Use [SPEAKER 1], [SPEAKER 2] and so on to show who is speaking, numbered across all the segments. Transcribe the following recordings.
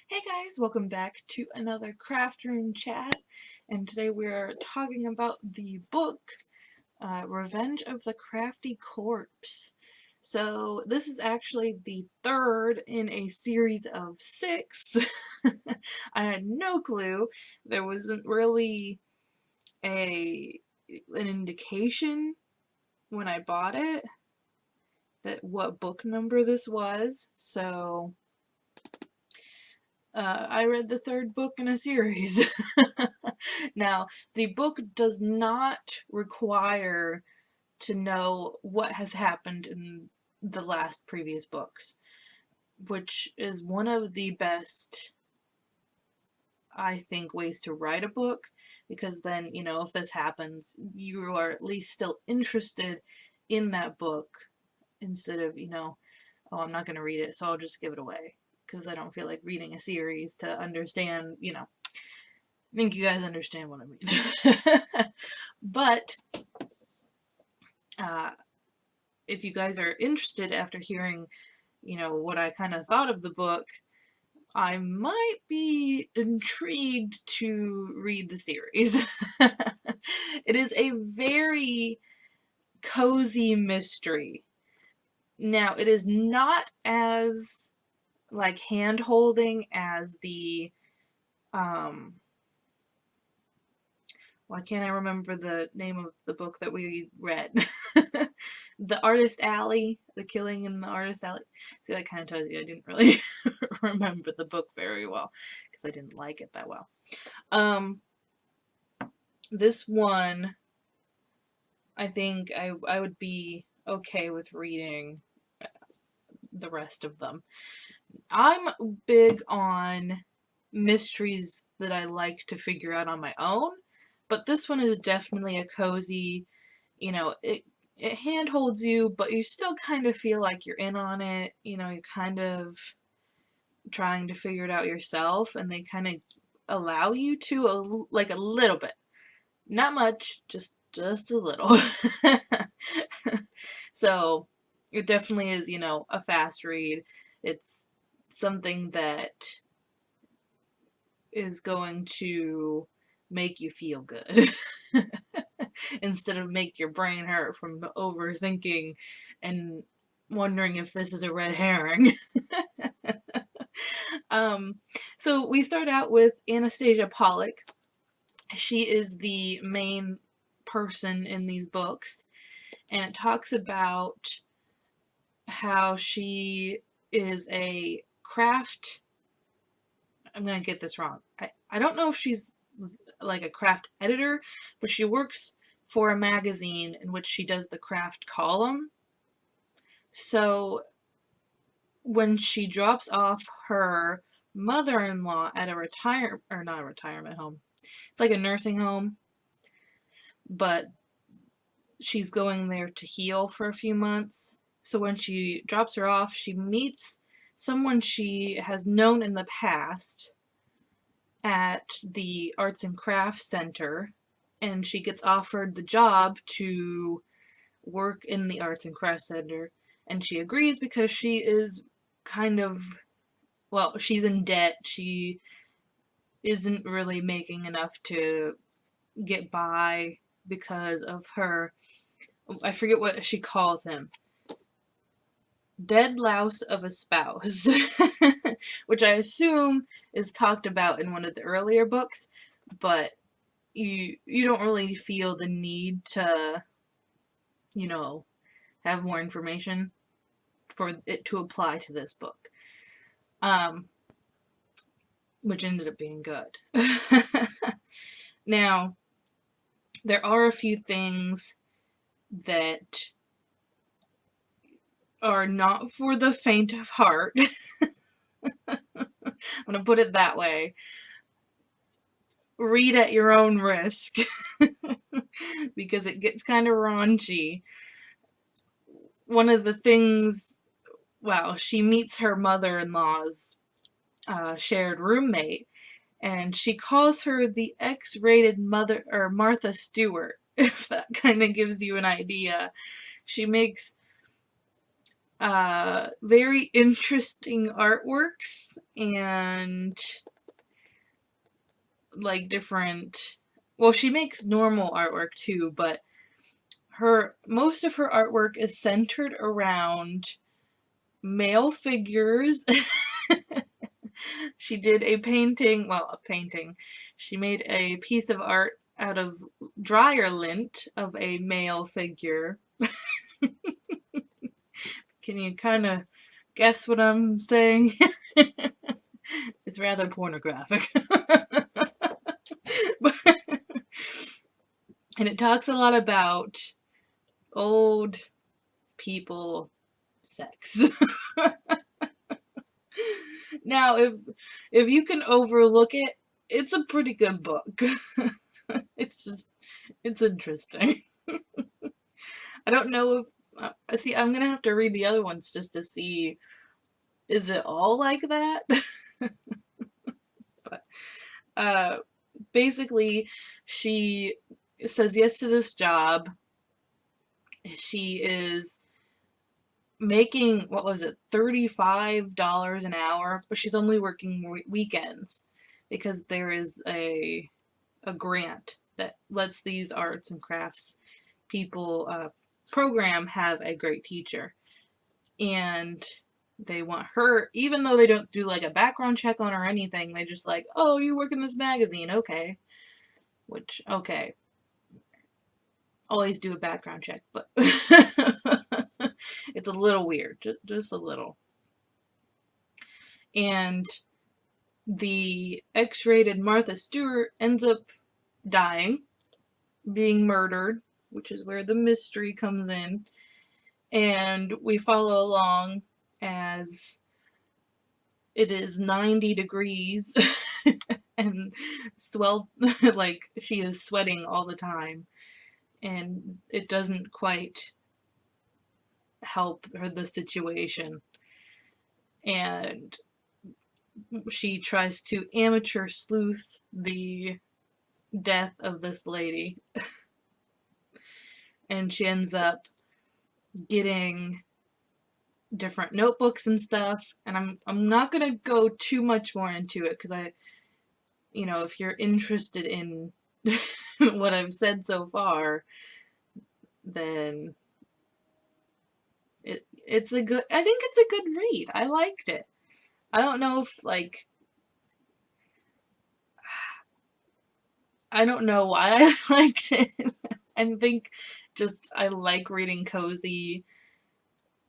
[SPEAKER 1] Hey guys, welcome back to another craft room chat, and today we're talking about the book Revenge of the Crafty Corpse. So this is actually the third in a series of 6. I had no clue. There wasn't really an indication when I bought it that what book number this was, so I read the third book in a series. Now, the book does not require to know what has happened in the last previous books, which is one of the best, I think, ways to write a book, because then, if this happens, you are at least still interested in that book instead of, oh, I'm not going to read it, so I'll just give it away, because I don't feel like reading a series to understand, I think you guys understand what I mean. But if you guys are interested after hearing, what I kind of thought of the book, I might be intrigued to read the series. It is a very cozy mystery. Now, it is not as like hand-holding as the why can't I remember the name of the book that we read? The Artist Alley, The Killing in the Artist Alley. See, that kind of tells you I didn't really remember the book very well, because I didn't like it that well. This one, I think I would be okay with reading the rest of them. I'm big on mysteries that I like to figure out on my own, but this one is definitely a cozy, it handholds you, but you still kind of feel like you're in on it, you're kind of trying to figure it out yourself, and they kind of allow you to, like, a little bit. Not much, just a little. So, it definitely is, a fast read. It's something that is going to make you feel good. Instead of make your brain hurt from overthinking and wondering if this is a red herring. So we start out with Anastasia Pollock. She is the main person in these books, and it talks about how she is a craft... I'm gonna get this wrong. I don't know if she's like a craft editor, but she works for a magazine in which she does the craft column. So when she drops off her mother-in-law at not a retirement home, it's like a nursing home, but she's going there to heal for a few months. So when she drops her off, she meets someone she has known in the past at the Arts and Crafts Center, and she gets offered the job to work in the Arts and Crafts Center, and she agrees because she is kind of, well, she's in debt. She isn't really making enough to get by because of her, I forget what she calls him, dead louse of a spouse, which I assume is talked about in one of the earlier books, but you don't really feel the need to, have more information for it to apply to this book. Which ended up being good. Now, there are a few things that are not for the faint of heart. I'm gonna put it that way. Read at your own risk. Because it gets kind of raunchy. One of the things, well, she meets her mother-in-law's shared roommate, and she calls her the X-rated mother, or Martha Stewart, if that kind of gives you an idea. She makes Very interesting artworks and like different, well, she makes normal artwork too, but most of her artwork is centered around male figures. She did a painting, well, a painting. She made a piece of art out of dryer lint of a male figure. Can you kind of guess what I'm saying? It's rather pornographic. And it talks a lot about old people sex. Now, if you can overlook it, it's a pretty good book. It's interesting. I don't know if, see, I'm gonna have to read the other ones just to see, is it all like that? But, basically, she says yes to this job. She is making, what was it, $35 an hour, but she's only working weekends because there is a grant that lets these arts and crafts people program have a great teacher. And they want her, even though they don't do like a background check on her or anything, they just like, oh, you work in this magazine, okay. Which, okay. Always do a background check, but it's a little weird, just a little. And the X-rated Martha Stewart ends up dying, being murdered, which is where the mystery comes in. And we follow along as it is 90 degrees and like she is sweating all the time, and it doesn't quite help her the situation. And she tries to amateur sleuth the death of this lady. And she ends up getting different notebooks and stuff, and I'm not gonna go too much more into it because if you're interested in what I've said so far, then I think it's a good read. I liked it. I don't know if I don't know why I liked it. I think just I like reading cozy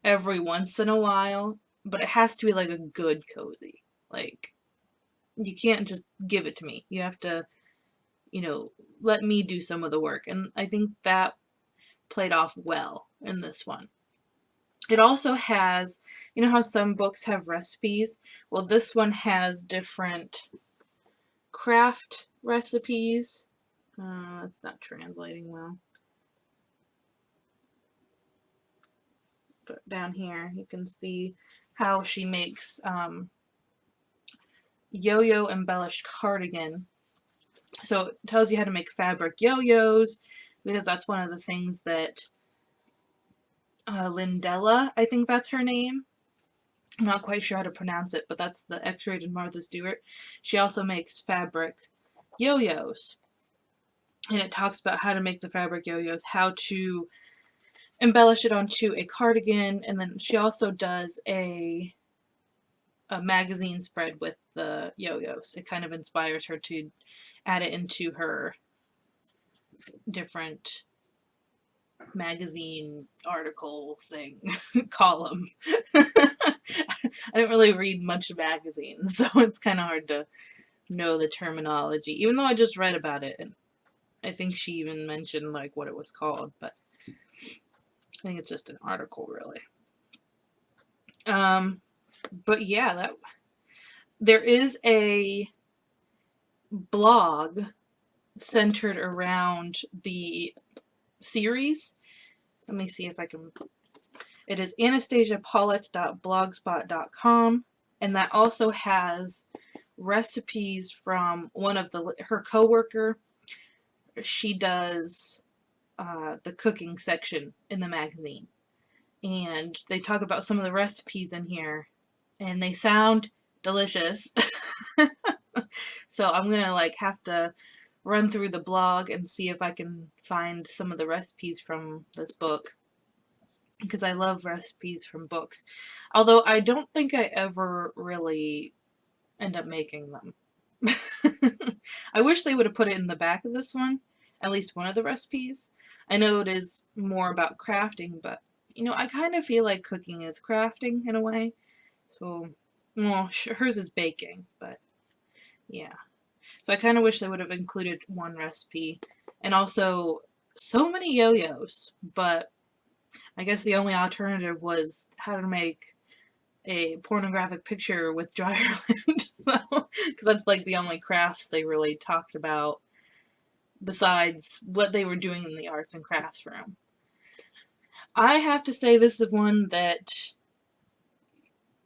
[SPEAKER 1] every once in a while, but it has to be like a good cozy. Like, you can't just give it to me. You have to, let me do some of the work. And I think that played off well in this one. It also has, how some books have recipes? Well, this one has different craft recipes. It's not translating well. But down here, you can see how she makes yo-yo embellished cardigan. So it tells you how to make fabric yo-yos, because that's one of the things that Lindella, I think that's her name. I'm not quite sure how to pronounce it, but that's the X-rated Martha Stewart. She also makes fabric yo-yos. And it talks about how to make the fabric yo-yos, how to embellish it onto a cardigan, and then she also does a magazine spread with the yo-yos. It kind of inspires her to add it into her different magazine article thing column. I don't really read much magazines, so it's kind of hard to know the terminology, even though I just read about it, and I think she even mentioned like what it was called, but I think it's just an article, really. But yeah, there is a blog centered around the series. Let me see if I can. It is anastasiapollock.blogspot.com, and that also has recipes from one of her coworker. She does the cooking section in the magazine, and they talk about some of the recipes in here, and they sound delicious. So I'm gonna like have to run through the blog and see if I can find some of the recipes from this book, because I love recipes from books. Although I don't think I ever really end up making them. I wish they would have put it in the back of this one, at least one of the recipes. I know it is more about crafting, but you know, I kind of feel like cooking is crafting in a way. So, well, hers is baking, but yeah. So I kind of wish they would have included one recipe. And also, so many yo-yos, but I guess the only alternative was how to make a pornographic picture with Dryerland. So, because that's like the only crafts they really talked about besides what they were doing in the arts and crafts room. I have to say this is one that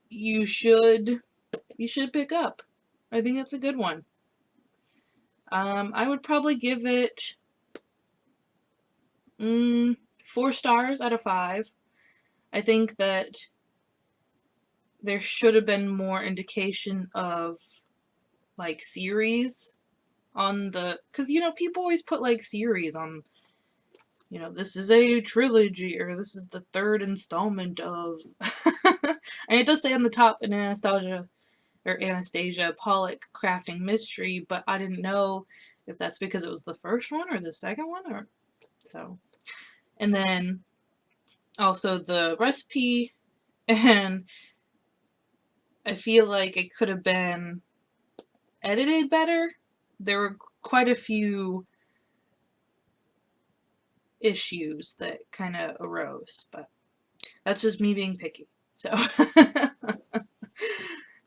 [SPEAKER 1] you should pick up. I think it's a good one. I would probably give it 4 stars out of 5. I think that there should have been more indication of like series on the, because you know, people always put like series on, you know, this is a trilogy, or this is the 3rd installment of and it does say on the top an Anastasia Pollock crafting mystery, but I didn't know if that's because it was the first one or the second one, or so. And then also the recipe, and I feel like it could have been edited better. There were quite a few issues that kind of arose, but that's just me being picky. So,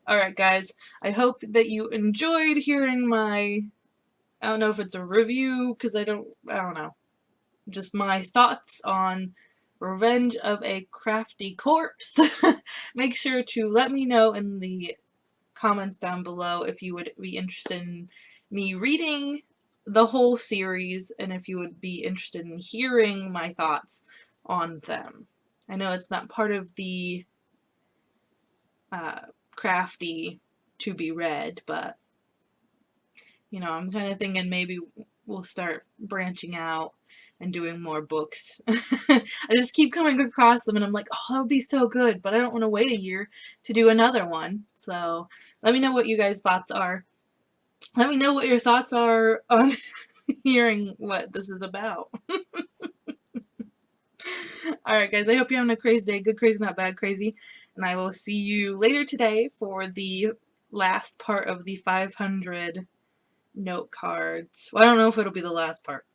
[SPEAKER 1] alright guys, I hope that you enjoyed hearing my, I don't know if it's a review, because I don't know, just my thoughts on Revenge of a Crafty Corpse. Make sure to let me know in the comments down below if you would be interested in me reading the whole series, and if you would be interested in hearing my thoughts on them. I know it's not part of the Crafty to be read, but you know, I'm kind of thinking maybe we'll start branching out and doing more books. I just keep coming across them and I'm like, oh, that would be so good, but I don't want to wait a year to do another one. So let me know what you guys' thoughts are. Let me know what your thoughts are on hearing what this is about. Alright guys, I hope you're having a crazy day. Good crazy, not bad crazy. And I will see you later today for the last part of the 500 note cards. Well, I don't know if it'll be the last part.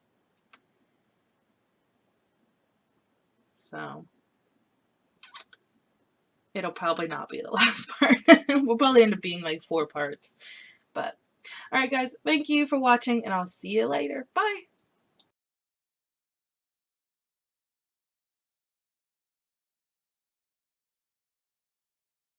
[SPEAKER 1] So, it'll probably not be the last part. We'll probably end up being like 4 parts. But, alright guys, thank you for watching, and I'll see you later. Bye!